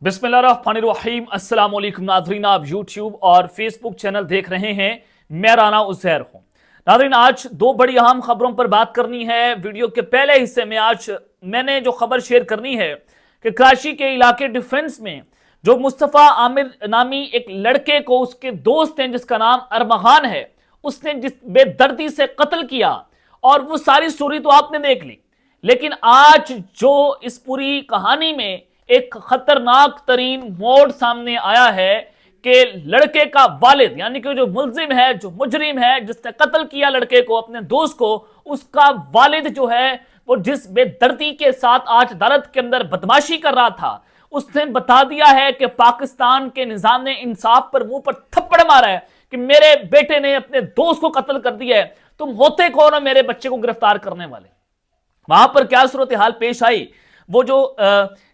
बिस्मिल्लाहिर्रहमानिर्रहीम अस्सलाम वालेकुम नाज़रीन, आप यूट्यूब और फेसबुक चैनल देख रहे हैं। मैं राना उज़ैर हूं। नाज़रीन, आज दो बड़ी अहम खबरों पर बात करनी है। वीडियो के पहले हिस्से में आज मैंने जो खबर शेयर करनी है कि कराची के इलाके डिफेंस में जो मुस्तफ़ा आमिर नामी एक लड़के को उसके दोस्त हैं जिसका नाम अरमगान है, उसने जिस बेदर्दी से कत्ल किया, और वो सारी स्टोरी तो आपने देख ली। लेकिन आज जो इस पूरी कहानी में एक खतरनाक तरीन मोड़ सामने आया है कि लड़के का वालिद, यानी कि जो मुल्जिम है, जो मुजरिम है, जिसने कत्ल किया लड़के को, अपने दोस्त को, उसका वालिद जो है वो जिस बेदर्दी के साथ आज अदालत के अंदर बदमाशी कर रहा था, उसने बता दिया है कि पाकिस्तान के निजाम ने इंसाफ पर मुंह पर थप्पड़ मारा है कि मेरे बेटे ने अपने दोस्त को कत्ल कर दिया है, तुम होते कौन हो मेरे बच्चे को गिरफ्तार करने वाले। वहां पर क्या सूरत हाल पेश आई, वो जो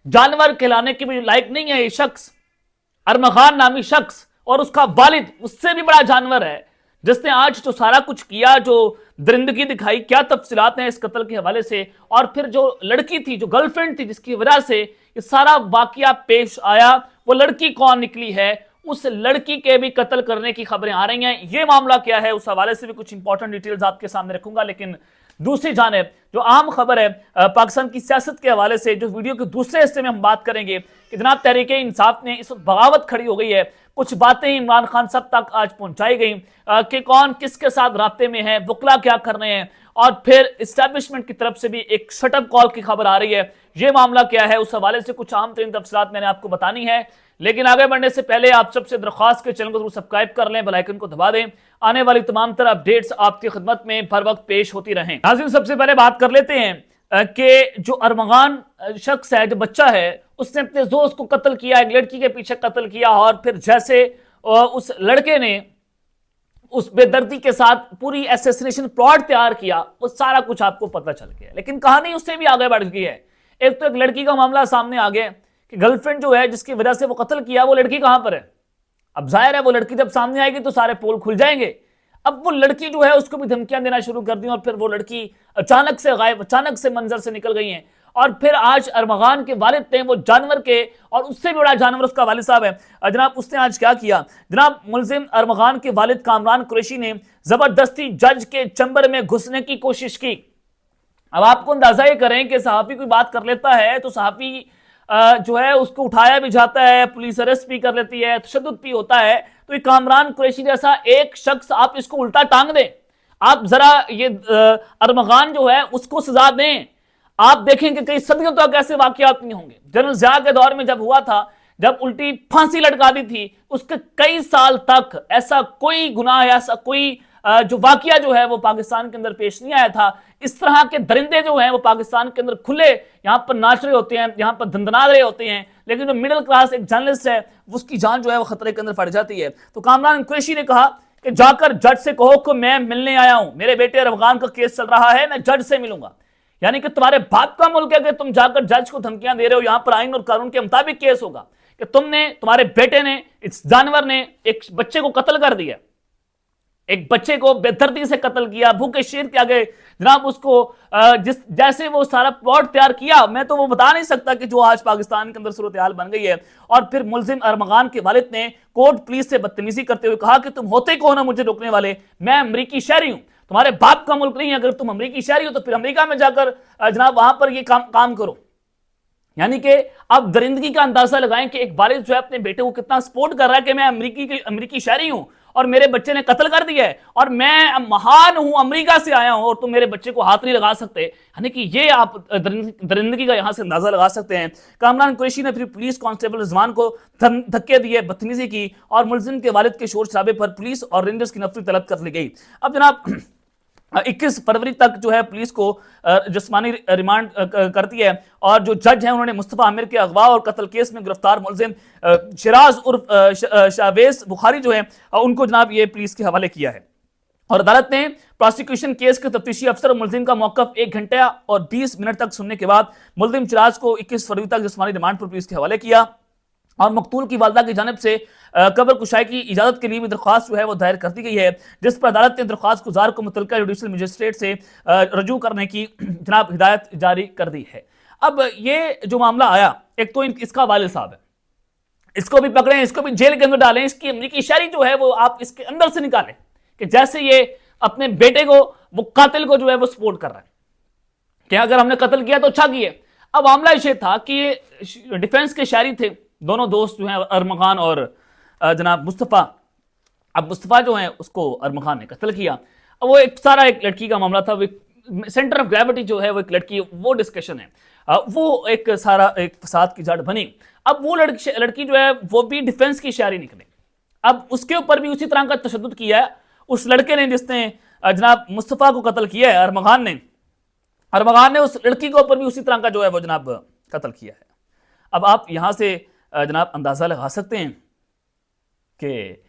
जानवर खिलाने के भी लायक नहीं है ये शख्स, अरमगान नामी शख्स, और उसका वालिद उससे भी बड़ा जानवर है जिसने आज जो सारा कुछ किया, जो दरिंदगी दिखाई। क्या तफसीलात हैं इस कत्ल के हवाले से, और फिर जो लड़की थी, जो गर्लफ्रेंड थी जिसकी वजह से ये सारा वाकया पेश आया, वो लड़की कौन निकली है, उस लड़की के भी कत्ल करने की खबरें आ रही हैं। ये मामला क्या है, उस हवाले से भी कुछ इंपॉर्टेंट डिटेल्स आपके सामने रखूंगा। लेकिन दूसरी जानिब जो अहम खबर है पाकिस्तान की सियासत के हवाले से, जो वीडियो के दूसरे हिस्से में हम बात करेंगे कि जनाब तहरीके इंसाफ ने इस वक्त बगावत खड़ी हो गई है। कुछ बातें इमरान खान साहब तक आज पहुंचाई गई कि कौन किसके साथ राब्ते में है, वकला क्या कर रहे हैं, और फिर इस्टेब्लिशमेंट की तरफ से भी एक शटअप कॉल की खबर आ रही है। ये मामला क्या है, उस हवाले से कुछ अहम तरीन तफसीलात मैंने आपको बतानी है। लेकिन आगे बढ़ने से पहले आप सबसे दरख्वास्त के चैनल को जरूर सब्सक्राइब कर लें, बेल आइकन को दबा दें, आने वाली तमाम तरह अपडेट्स आपकी खिदमत में हर वक्त पेश होती रहें। नाज़रीन, सबसे पहले बात कर लेते हैं कि जो अरमगान शख्स है, जो बच्चा है, उसने अपने दोस्त को कत्ल किया, एक लड़की के पीछे कत्ल किया, और फिर जैसे उस लड़के ने उस बेदर्दी के साथ पूरी एसेसिनेशन प्लॉट तैयार किया, वो सारा कुछ आपको पता चल गया। लेकिन कहानी उससे भी आगे बढ़ गई है। एक तो एक लड़की का मामला सामने आ गया कि गर्लफ्रेंड जो है जिसकी वजह से वो कत्ल किया, वो लड़की कहां पर है। अब जाहिर है वो लड़की जब सामने आएगी तो सारे पोल खुल जाएंगे। अब वो लड़की जो है उसको भी धमकियां देना शुरू कर दी, और फिर वो लड़की अचानक से गायब, अचानक से मंजर से निकल गई है। और फिर आज अरमगान के वालिद थे, वो जानवर के और उससे भी बड़ा जानवर उसका वालिद साहब है जनाब। उसने आज क्या किया जनाब, मुल्जिम अरमगान के वालिद कामरान कुरैशी ने जबरदस्ती जज के चैम्बर में घुसने की कोशिश की। अब आपको अंदाजा ये करें कि सहाफी कोई बात कर लेता है तो सहाफी जो है उसको उठाया भी जाता है, पुलिस अरेस्ट भी कर लेती है, तशद्दुद भी होता है। तो ये कामरान कुरैशी जैसा एक शख्स, आप इसको उल्टा टांग दें, आप जरा ये अरमगान जो है उसको सजा दें, आप देखेंगे कई सदियों तक ऐसे वाकयात नहीं होंगे। जनरल ज़िया के दौर में जब हुआ था, जब उल्टी फांसी लटका दी थी, उसके कई साल तक ऐसा कोई गुनाह, ऐसा कोई जो वाकया जो है वो पाकिस्तान के अंदर पेश नहीं आया था। इस तरह के दरिंदे जो हैं वो पाकिस्तान के अंदर खुले यहाँ पर नाच रहे होते हैं, यहाँ पर धंधना रहे होते हैं, लेकिन जो मिडिल क्लास एक जर्नलिस्ट है उसकी जान जो है वो खतरे के अंदर पड़ जाती है। तो कामरान कुरैशी ने कहा कि जाकर जज से कहो कि मैं मिलने आया हूं, मेरे बेटे अरमगान का केस चल रहा है, मैं जज से मिलूंगा। यानी कि तुम्हारे बाप का मुल्क है कि तुम जाकर जज को धमकियां दे रहे हो। यहां पर आइन और कानून के मुताबिक केस होगा कि तुमने, तुम्हारे बेटे ने, इस जानवर ने एक बच्चे को कत्ल कर दिया, एक बच्चे को बेदर्दी से कत्ल किया, भूखे शेर के आगे जनाब उसको जिस जैसे वो सारा प्लॉट तैयार किया, मैं तो वो बता नहीं सकता कि जो आज पाकिस्तान के अंदर सूरत हाल बन गई है। और फिर मुल्जिम अरमगान के वालिद ने कोर्ट पुलिस से बदतमीजी करते हुए कहा कि तुम होते कौन हो मुझे रोकने वाले, मैं अमरीकी शहरी हूं, तुम्हारे बाप का मुल्क नहीं है। अगर तुम अमरीकी शहरी हो तो फिर अमरीका में जाकर जनाब वहां पर ये काम करो। यानी कि अब दरिंदगी का अंदाजा लगाएं कि एक वालिद जो है अपने बेटे को कितना सपोर्ट कर रहा है कि मैं अमरीकी शहरी हूं और मेरे बच्चे ने कत्ल कर दिया है, और मैं महान हूं, अमेरिका से आया हूं, और तुम मेरे बच्चे को हाथ नहीं लगा सकते। यानी कि ये आप दरिंदगी का यहां से अंदाजा लगा सकते हैं। कामरान कुरैशी ने फिर पुलिस कांस्टेबल रिजवान को धक्के दिए, बदतमीजी की, और मुल्जिम के वालिद के शोर शराबे पर पुलिस और रेंजर्स की नफरी तलब कर ली गई। अब जनाब 21 फरवरी तक जो है पुलिस को जिस्मानी रिमांड करती है, और जो जज हैं उन्होंने मुस्तफ़ा आमिर के अगवा और कत्ल केस में गिरफ्तार मुल्जिम शिराज उर्फ शावेज बुखारी जो है उनको जनाब ये पुलिस के हवाले किया है। और अदालत ने प्रोसिक्यूशन केस के तफ्तीशी अफसर और मुल्जिम का मौकफ 1 घंटा और 20 मिनट तक सुनने के बाद मुल्जिम शिराज को 21 फरवरी तक जिस्मानी रिमांड पर पुलिस के हवाले किया, और मकतूल की वालदा की जानिब से कब्र कुशाई की इजाजत के लिए भी दरख्वास्त जो है वो दायर कर दी गई है, जिस पर अदालत ने दरख्वास्त गुजार को मुतल्लिका जुडिशल मजिस्ट्रेट से रजू करने की जनाब हिदायत जारी कर दी है। अब ये जो मामला आया, एक तो इसका वालिद साहब है, इसको भी पकड़ें, इसको भी जेल के अंदर डालें, इसकी अमरीकी शहरी जो है वो आप इसके अंदर से निकालें कि जैसे ये अपने बेटे को, वो कातिल को जो है वो सपोर्ट कर रहा है कि अगर हमने कत्ल किया तो अच्छा किया। अब मामला ये था कि ये डिफेंस के शहरी थे, दोनों दोस्त जो हैं अरमगान और जनाब मुस्तफ़ा। अब मुस्तफ़ा जो है उसको अरमगान ने कत्ल किया। अब वो एक सारा एक लड़की का मामला था, वो सेंटर ऑफ ग्रेविटी जो है वो एक लड़की, वो डिस्कशन है, वो एक सारा एक फसाद की जड़ बनी। अब वो लड़की जो है वो भी डिफेंस की शहरी निकली। अब उसके ऊपर भी उसी तरह का तशद्दुद किया है उस लड़के ने जिसने जनाब मुस्तफ़ा को कत्ल किया है, अरमगान ने उस लड़की के ऊपर भी उसी तरह का जो है वो जनाब कत्ल किया है। अब आप यहां से जनाब अंदाजा लगा सकते हैं कि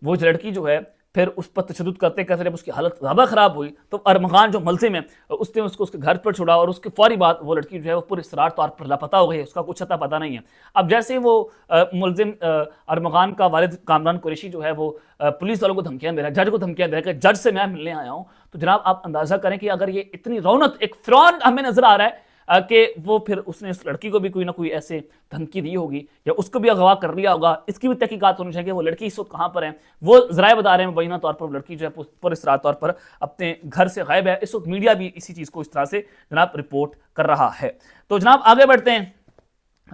वो लड़की जो है फिर उस पर तशद्दुद करते करते जब उसकी हालत ज़्यादा ख़राब हुई तो अरमगान जो मुलज़िम है उसने उसको उसके घर पर छोड़ा और उसके फौरी बाद वो लड़की जो है वो पूरे इसरार तौर पर लापता हो गई है, उसका कुछ पता नहीं है। अब जैसे वो मुलज़िम अरमगान का वालिद कामरान कुरैशी जो है वो पुलिस वालों को धमकियाँ दे रहा है, जज को धमकियाँ दे रहा है कि जज से मैं मिलने आया हूँ, तो जनाब आप अंदाज़ा करें कि अगर ये इतनी रौनक एक फ़िरौन हमें नज़र आ रहा है कि वो फिर उसने उस लड़की को भी कोई ना कोई ऐसे धमकी दी होगी या उसको भी अगवा कर लिया होगा। इसकी भी तहकीकात होनी चाहिए कि वो लड़की इस वक्त कहाँ पर है। वो ज़राए बता रहे हैं मुबैना तौर पर लड़की जो है पर इस तौर पर अपने घर से गायब है। इस वक्त मीडिया भी इसी चीज़ को इस तरह से जनाब रिपोर्ट कर रहा है। तो जनाब आगे बढ़ते हैं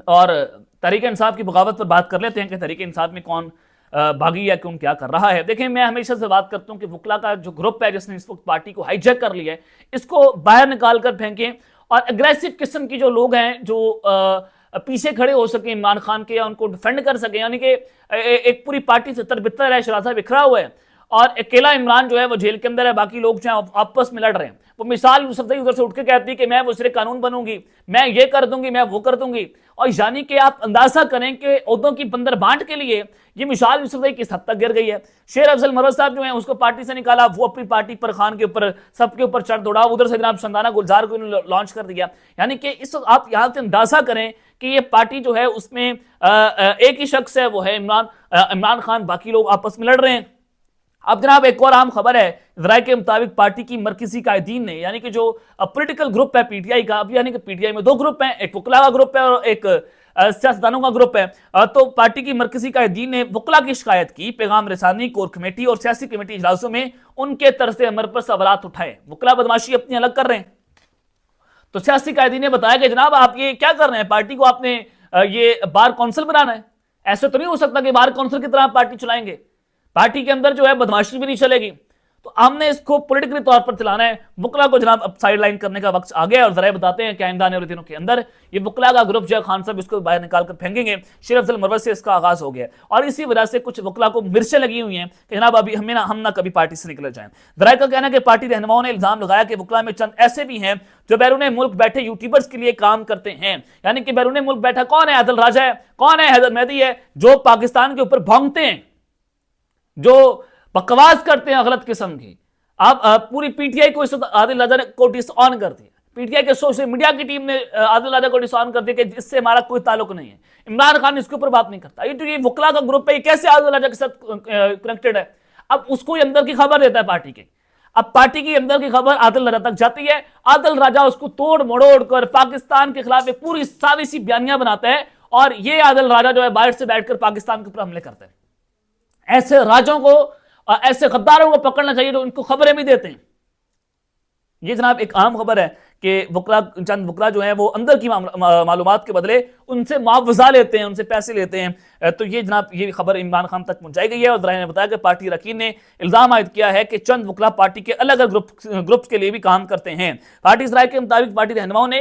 और तहरीक-ए-इंसाफ की बगावत पर बात कर लेते हैं कि तहरीक-ए-इंसाफ में कौन भागी या कौन क्या कर रहा है। देखिए, मैं हमेशा से बात करता हूँ कि वकला का जो ग्रुप है जिसने इस वक्त पार्टी को हाईजैक कर लिया है, इसको बाहर निकाल कर फेंकें और अग्रेसिव किस्म की जो लोग हैं जो पीछे खड़े हो सके इमरान खान के या उनको डिफेंड कर सके, यानी कि एक पूरी पार्टी से तरबितर है, शरासा बिखरा हुआ है और अकेला इमरान जो है वो जेल के अंदर है, बाकी लोग जो है आपस में लड़ रहे हैं। वो मिसाल यूसुफजई उधर से उठ के कहती है कि मैं वज़ीर कानून बनूंगी, मैं ये कर दूंगी, मैं वो कर दूंगी, और यानी कि आप अंदाजा करें कि ओहदों की बंदर बांट के लिए ये मिसाल यूसुफजई किस हद तक गिर गई है। शेर अफजल मरवत साहब जो है उसको पार्टी से निकाला, वो अपनी पार्टी पर खान के ऊपर सबके ऊपर चढ़ दौड़ा, उधर से जनाब शंदाना गुलजार को लॉन्च कर दिया। यानी कि इस आप यहाँ से अंदाजा करें कि ये पार्टी जो है उसमें एक ही शख्स है, वो है इमरान खान, बाकी लोग आपस में लड़ रहे हैं। अब जनाब एक और अहम खबर है, ज़राए के मुताबिक पार्टी की मरकजी कायदीन ने, यानी कि जो पॉलिटिकल ग्रुप है पीटीआई का, अब यानी कि पीटीआई में दो ग्रुप हैं, एक वकला का ग्रुप है और एक सियासतदानों का ग्रुप है, तो पार्टी की मरकजी कायदीन ने वकला की शिकायत की, पैगाम रसानी, कोर कमेटी और सियासी कमेटी इजलासों में उनके तर्ज अमल पर सवालात उठाए। वकला बदमाशी अपनी अलग कर रहे हैं, तो सियासी कायदीन ने बताया कि जनाब आप ये क्या कर रहे हैं, पार्टी को आपने ये बार काउंसिल बनाना है, ऐसे तो नहीं हो सकता कि बार काउंसिल की तरह पार्टी चलाएंगे, पार्टी के अंदर जो है बदमाशी भी नहीं चलेगी, तो हमने इसको पॉलिटिकली तौर पर चलाना है। वकला को जनाब अब साइड लाइन करने का वक्त आ गया और जरा बताते हैं कि आइंदा आने वाले दिनों के अंदर ये वकला का ग्रुप जो है खान साहब इसको बाहर निकाल कर फेंकेंगे। शेर अफजल मरवत से इसका आगाज हो गया और इसी वजह से कुछ वकला को मिर्चें लगी हुई हैं कि जनाब अभी हम ना कभी पार्टी से निकल जाएं। जराए का कहना है कि पार्टी रहनुमाओं ने इल्जाम लगाया कि वकला में चंद ऐसे भी हैं जो बैरून मुल्क बैठे यूट्यूबर्स के लिए काम करते हैं। यानी कि बैरून मुल्क बैठा कौन है? आदिल राजा है, कौन है? हैदर मेहदी है, जो पाकिस्तान के ऊपर भौंकते हैं, जो बकवास करते हैं गलत किस्म की। आप पूरी पीटीआई को इस वक्त आदिल राजा को डिसऑन कर दिया, पीटीआई के सोशल मीडिया की टीम ने आदिल राजा को डिसऑन कर दिया कि इससे हमारा कोई ताल्लुक नहीं है, इमरान खान इसके ऊपर बात नहीं करता। ये जो ये वकला का ग्रुप है ये कैसे आदिल राजा के साथ कनेक्टेड है? अब उसको अंदर की खबर देता है पार्टी के, अब पार्टी की अंदर की खबर आदिल राजा तक जाती है, आदिल राजा उसको तोड़ मड़ोड़ कर पाकिस्तान के खिलाफ एक पूरी साजिशी बयानियां बनाता है और ये आदिल राजा जो है बाहर से बैठकर पाकिस्तान के ऊपर हमले करते हैं। ऐसे राजों को, ऐसे गद्दारों को पकड़ना चाहिए जो इनको खबरें भी देते हैं। ये जनाब एक अहम खबर है कि चंद वकला जो है वो अंदर की मालूमात के बदले उनसे मुआवजा लेते हैं, उनसे पैसे लेते हैं। तो ये जनाब ये खबर इमरान खान तक पहुंचाई गई है और ज़राए ने बताया कि पार्टी अरकान ने इल्जाम आयद किया है कि चंद वकला पार्टी के अलग अलग ग्रुप्स के लिए भी काम करते हैं। पार्टी ज़राए के मुताबिक पार्टी रहनुमाओं ने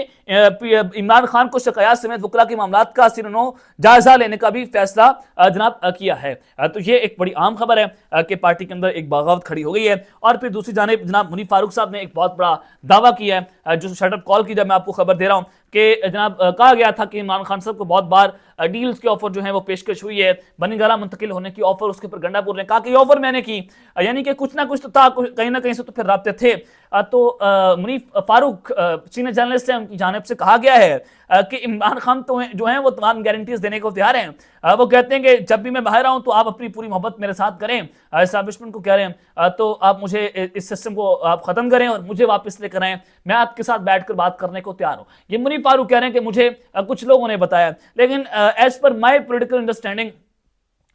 इमरान खान को शिकायत समेत वकला के मामलात का सिरनो जायजा लेने का भी फैसला जनाब किया है। तो ये एक बड़ी अहम खबर है कि पार्टी के अंदर एक बगावत खड़ी हो गई है। और फिर दूसरी जानिब जनाब मुनीफ फारूक साहब ने एक बहुत बड़ा दावा किया है, जो शटअप कॉल की जब मैं आपको खबर दे रहा हूं कि जनाब कहा गया था कि इमरान खान साहब को बहुत बार डील्स के ऑफर जो है वो पेशकश हुई है, बनीगाला मुंतकिल होने की ऑफर, उसके ऊपर गंडापुर ने कहा कि ऑफर मैंने की, यानी कि कुछ ना कुछ तो था, कहीं ना कहीं से तो फिर राब्ते थे। तो मुनीफ फारूक सीनियर जर्नलिस्ट हैं, उनकी जानिब से कहा गया है कि इमरान खान तो जो हैं वो तमाम गारंटीज देने को तैयार हैं। वो कहते हैं कि जब भी मैं बाहर आऊं तो आप अपनी पूरी मोहब्बत मेरे साथ करें, एस्टैब्लिशमेंट को कह रहे हैं तो आप मुझे इस सिस्टम को आप खत्म करें और मुझे वापस लेकर आएं, मैं आपके साथ बैठकर बात करने को तैयार हूं। ये मुनीफ फारूक कह रहे हैं कि मुझे कुछ लोगों ने बताया, लेकिन एज पर माई पोलिटिकल अंडरस्टैंडिंग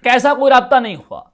कैसा कोई राब्ता नहीं हुआ,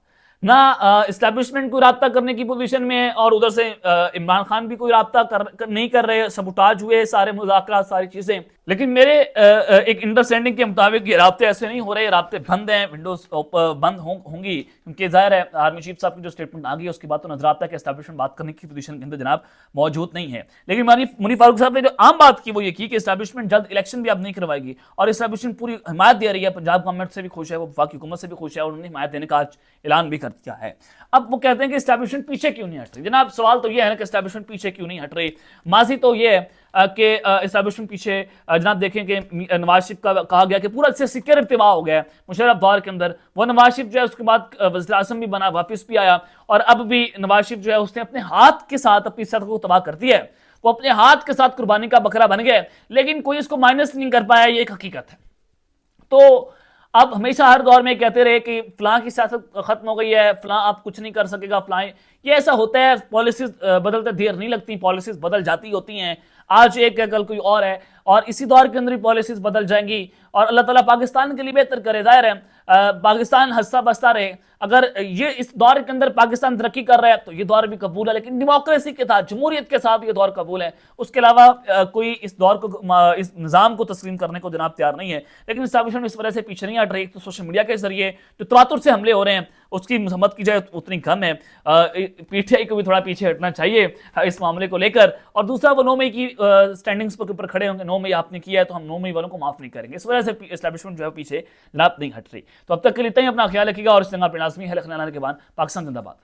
ना इस्टेब्लिशमेंट कोई राब्ता करने की पोजीशन में है और उधर से इमरान खान भी कोई राब्ता नहीं कर रहे, सबुटाज हुए सारे मुज़ाकरात सारी चीजें। लेकिन मेरे एक अंडरस्टैंडिंग के मुताबिक ये राब्ते ऐसे नहीं हो रहे, राब्ते बंद हैं, विंडोज बंद होंगी, क्योंकि जाहिर है आर्मी चीफ साहब की जो स्टेटमेंट आ गई उसके बाद तो नजर आता है कि एस्टेब्लिशमेंट बात करने की पोजीशन के अंदर जनाब मौजूद नहीं है। लेकिन मुनीफ फारूक साहब ने जो आम बात की वो ये की कि एस्टेब्लिशमेंट जल्द इलेक्शन भी अब नहीं करवाएगी और एस्टेब्लिशमेंट पूरी हिमायत दे रही है, पंजाब गवर्नमेंट से भी खुश है, वो वफाकी हुकूमत से भी खुश है और उन्होंने हिमायत देने का आज ऐलान भी कर दिया है। अब वो कहते हैं कि एस्टेब्लिशमेंट पीछे क्यों नहीं हट रही। जनाब सवाल तो ये है ना कि एस्टेब्लिशमेंट पीछे क्यों नहीं हट रही। माजी तो ये है कि एस्टेब्लिशमेंट पीछे जनाब देखें कि नवाज शरीफ का कहा गया कि पूरा से सिक्योर इर्तिवा हो गया मुशर्रफ दौर के अंदर, वो नवाज शरीफ जो है उसके बाद वज़ीर आज़म भी बना, वापस भी आया और अब भी नवाज शरीफ जो है उसने अपने हाथ के साथ अपनी सत्ता को तबाह कर दिया है, वो अपने हाथ के साथ कुर्बानी का बकरा बन गया, लेकिन कोई इसको माइनस नहीं कर पाया, ये एक हकीकत है। तो अब हमेशा हर दौर में कहते रहे कि फलां की सियासत खत्म हो गई है, फलां आप कुछ नहीं कर सकेगा, फलां ये ऐसा होता है, पॉलिसीज बदलते देर नहीं लगती, पॉलिसीज बदल जाती होती हैं, आज एक है कल कोई और है और इसी दौर के अंदर ही पॉलिसीज बदल जाएंगी और अल्लाह ताला पाकिस्तान के लिए बेहतर करे। जाहिर है पाकिस्तान हंसता बसता रहे, अगर ये इस दौर के अंदर पाकिस्तान तरक्की कर रहा है तो ये दौर भी कबूल है, लेकिन डेमोक्रेसी के साथ जमहूरियत के साथ ये दौर कबूल है, उसके अलावा कोई इस दौर को इस निज़ाम को तस्लीम करने को जनाब तैयार नहीं है। लेकिन एस्टेब्लिशमेंट इस वजह से पीछे नहीं हट रही, तो सोशल मीडिया के जरिए जो तवातुर से हमले हो रहे हैं उसकी मजम्मत की जाए उतनी कम है, पीटीआई को भी थोड़ा पीछे हटना चाहिए इस मामले को लेकर। और दूसरा वो 9 मई की स्टैंडिंग्स पर ऊपर खड़े होंगे, 9 मई आपने किया है तो हम 9 मई वालों को माफ नहीं करेंगे, इस वजह से एस्टेब्लिशमेंट जो है पीछे जनाब नहीं हट रही। तो अब तक के लिए इतना ही, अपना ख्याल रखिएगा और इस जगह पर लाजमी है लखनऊ के बाद पाकिस्तान जिंदाबाद।